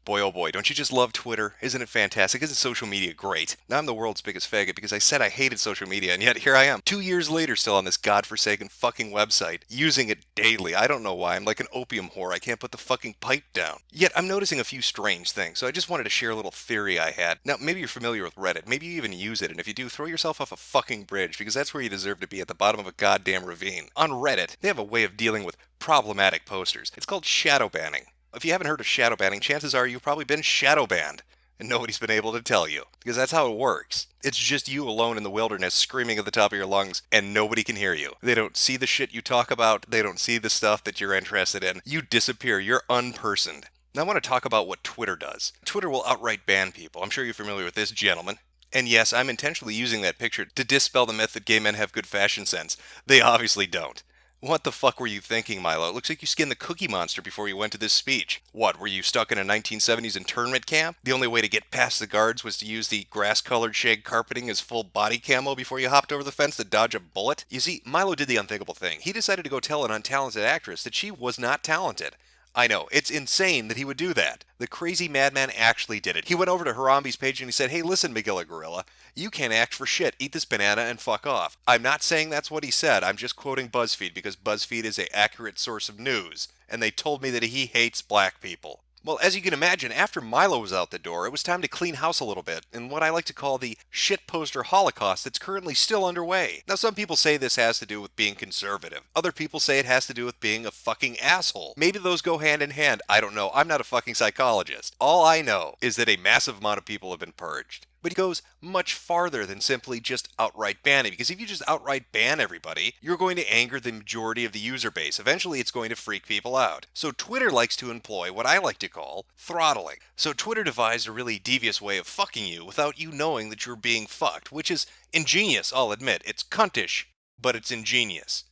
Boy, oh boy, don't you just love Twitter? Isn't it fantastic? Isn't social media great? Now I'm the world's biggest faggot because I said I hated social media, and yet here I am, 2 years later still on this godforsaken fucking website, using it daily. I don't know why. I'm like an opium whore. I can't put the fucking pipe down. Yet I'm noticing a few strange things, so I just wanted to share a little theory I had. Now, maybe you're familiar with Reddit. Maybe you even use it, and if you do, throw yourself off a fucking bridge, because that's where you deserve to be, at the bottom of a goddamn ravine. On Reddit, they have a way of dealing with problematic posters. It's called shadow banning. If you haven't heard of shadow banning, chances are you've probably been shadow banned, and nobody's been able to tell you, because that's how it works. It's just you alone in the wilderness screaming at the top of your lungs, and nobody can hear you. They don't see the shit you talk about, they don't see the stuff that you're interested in. You disappear, you're unpersoned. Now I want to talk about what Twitter does. Twitter will outright ban people. I'm sure you're familiar with this, gentleman. And yes, I'm intentionally using that picture to dispel the myth that gay men have good fashion sense. They obviously don't. What the fuck were you thinking, Milo? It looks like you skinned the Cookie Monster before you went to this speech. What, were you stuck in a 1970s internment camp? The only way to get past the guards was to use the grass-colored shag carpeting as full body camo before you hopped over the fence to dodge a bullet? You see, Milo did the unthinkable thing. He decided to go tell an untalented actress that she was not talented. I know, it's insane that he would do that. The crazy madman actually did it. He went over to Harambe's page and he said, "Hey, listen, Megilla Gorilla, you can't act for shit. Eat this banana and fuck off." I'm not saying that's what he said. I'm just quoting BuzzFeed because BuzzFeed is an accurate source of news, and they told me that he hates black people. Well, as you can imagine, after Milo was out the door, it was time to clean house a little bit in what I like to call the shit poster holocaust that's currently still underway. Now, some people say this has to do with being conservative. Other people say it has to do with being a fucking asshole. Maybe those go hand in hand. I don't know. I'm not a fucking psychologist. All I know is that a massive amount of people have been purged. But it goes much farther than simply just outright banning, because if you just outright ban everybody, you're going to anger the majority of the user base. Eventually, it's going to freak people out. So Twitter likes to employ what I like to call throttling. So Twitter devised a really devious way of fucking you without you knowing that you're being fucked, which is ingenious, I'll admit. It's cuntish, but it's ingenious.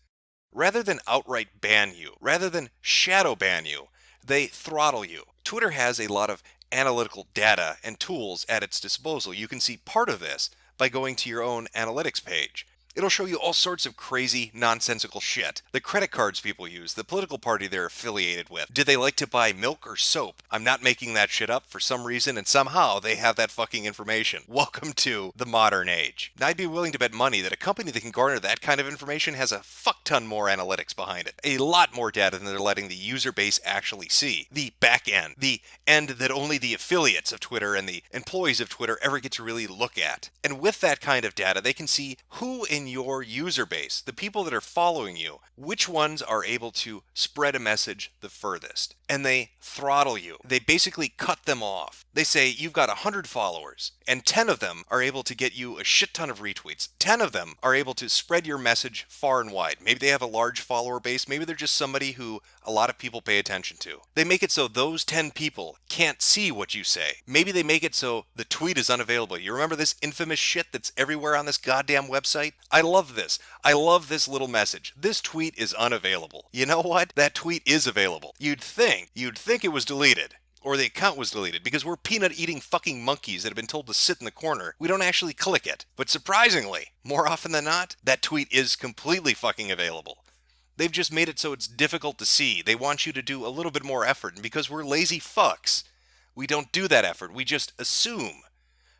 Rather than outright ban you, rather than shadow ban you, they throttle you. Twitter has a lot of analytical data and tools at its disposal. You can see part of this by going to your own analytics page. It'll show you all sorts of crazy, nonsensical shit. The credit cards people use, the political party they're affiliated with. Did they like to buy milk or soap? I'm not making that shit up for some reason, and somehow they have that fucking information. Welcome to the modern age. Now, I'd be willing to bet money that a company that can garner that kind of information has a fuck ton more analytics behind it. A lot more data than they're letting the user base actually see. The back end. The end that only the affiliates of Twitter and the employees of Twitter ever get to really look at. And with that kind of data, they can see who in your user base, the people that are following you, which ones are able to spread a message the furthest. And they throttle you. They basically cut them off. They say you've got 100 followers, and 10 of them are able to get you a shit ton of retweets. 10 of them are able to spread your message far and wide. Maybe they have a large follower base. Maybe they're just somebody who a lot of people pay attention to. They make it so those 10 people can't see what you say. Maybe they make it so the tweet is unavailable. You remember this infamous shit that's everywhere on this goddamn website? I love this. I love this little message. This tweet is unavailable. You know what? That tweet is available. You'd think it was deleted. Or the account was deleted, because we're peanut-eating fucking monkeys that have been told to sit in the corner. We don't actually click it. But surprisingly, more often than not, that tweet is completely fucking available. They've just made it so it's difficult to see. They want you to do a little bit more effort, and because we're lazy fucks, we don't do that effort. We just assume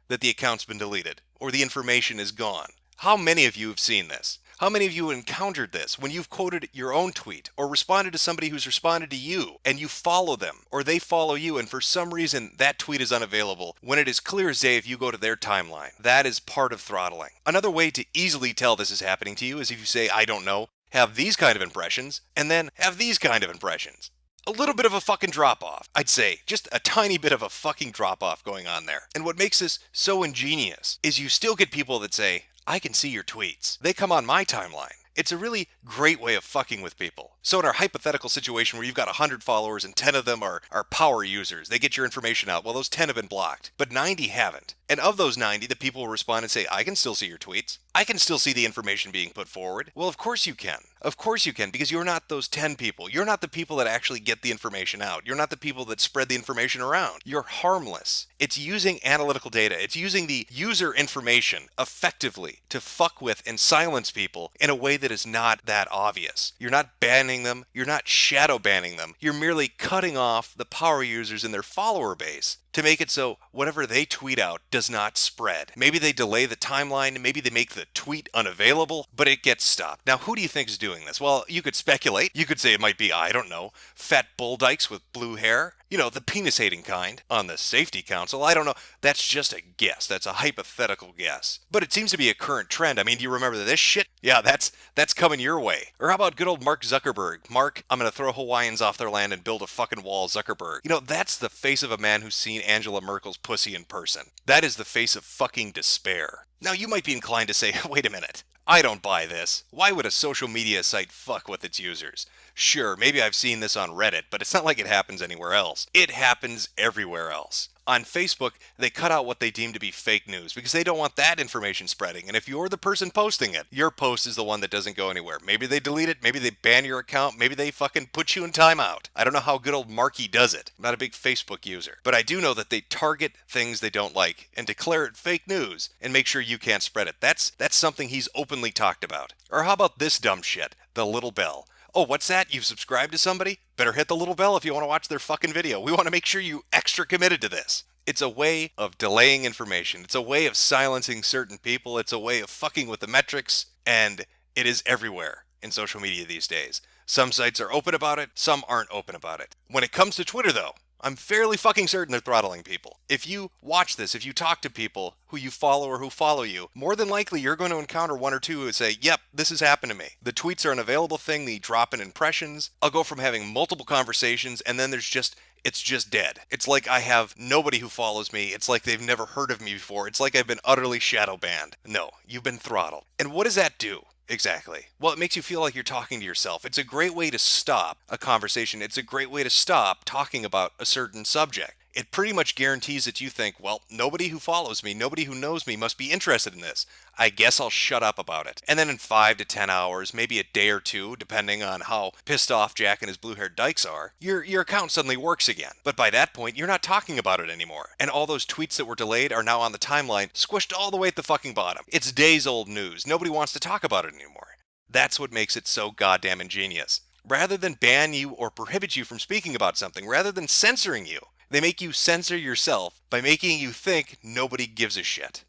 that the account's been deleted, or the information is gone. How many of you have seen this? How many of you have encountered this when you've quoted your own tweet or responded to somebody who's responded to you and you follow them or they follow you and for some reason that tweet is unavailable when it is clear as day if you go to their timeline? That is part of throttling. Another way to easily tell this is happening to you is if you say, "I don't know, have these kind of impressions," and then have these kind of impressions. A little bit of a fucking drop-off. I'd say just a tiny bit of a fucking drop-off going on there. And what makes this so ingenious is you still get people that say, "I can see your tweets. They come on my timeline." It's a really great way of fucking with people. So in our hypothetical situation where you've got 100 followers and 10 of them are power users, they get your information out. Well, those 10 have been blocked, but 90 haven't. And of those 90, the people will respond and say, "I can still see your tweets. I can still see the information being put forward. Well, of course you can. Of course you can, because you're not those 10 people. You're not the people that actually get the information out. You're not the people that spread the information around. You're harmless. It's using analytical data. It's using the user information effectively to fuck with and silence people in a way that is not that obvious. You're not banning them. You're not shadow banning them. You're merely cutting off the power users in their follower base to make it so whatever they tweet out does not spread. Maybe they delay the timeline, maybe they make the tweet unavailable, but it gets stopped. Now, who do you think is doing this? Well, you could speculate. You could say it might be, I don't know, fat bull dykes with blue hair. You know, the penis-hating kind on the safety council. I don't know. That's just a guess. That's a hypothetical guess. But it seems to be a current trend. I mean, do you remember this shit? Yeah, that's coming your way. Or how about good old Mark Zuckerberg? Mark, I'm going to throw Hawaiians off their land and build a fucking wall, Zuckerberg. You know, that's the face of a man who's seen Angela Merkel's pussy in person. That is the face of fucking despair. Now, you might be inclined to say, wait a minute. I don't buy this. Why would a social media site fuck with its users? Sure, maybe I've seen this on Reddit, but it's not like it happens anywhere else. It happens everywhere else. On Facebook, they cut out what they deem to be fake news because they don't want that information spreading. And if you're the person posting it, your post is the one that doesn't go anywhere. Maybe they delete it, maybe they ban your account, maybe they fucking put you in timeout. I don't know how good old Marky does it. I'm not a big Facebook user. But I do know that they target things they don't like and declare it fake news and make sure you can't spread it. That's something he's openly talked about. Or how about this dumb shit? The little bell. Oh, what's that? You've subscribed to somebody? Better hit the little bell if you want to watch their fucking video. We want to make sure you extra committed to this. It's a way of delaying information. It's a way of silencing certain people. It's a way of fucking with the metrics. And it is everywhere in social media these days. Some sites are open about it. Some aren't open about it. When it comes to Twitter, though, I'm fairly fucking certain they're throttling people. If you watch this, if you talk to people who you follow or who follow you, more than likely you're going to encounter one or two who say, yep, this has happened to me. The tweets are an available thing, the drop in impressions. I'll go from having multiple conversations and then it's just dead. It's like I have nobody who follows me. It's like they've never heard of me before. It's like I've been utterly shadow banned. No, you've been throttled. And what does that do? Exactly. Well, it makes you feel like you're talking to yourself. It's a great way to stop a conversation. It's a great way to stop talking about a certain subject. It pretty much guarantees that you think, well, nobody who follows me, nobody who knows me must be interested in this. I guess I'll shut up about it. And then in 5 to 10 hours, maybe a day or two, depending on how pissed off Jack and his blue-haired dykes are, your account suddenly works again. But by that point, you're not talking about it anymore. And all those tweets that were delayed are now on the timeline, squished all the way at the fucking bottom. It's days-old news. Nobody wants to talk about it anymore. That's what makes it so goddamn ingenious. Rather than ban you or prohibit you from speaking about something, rather than censoring you, they make you censor yourself by making you think nobody gives a shit.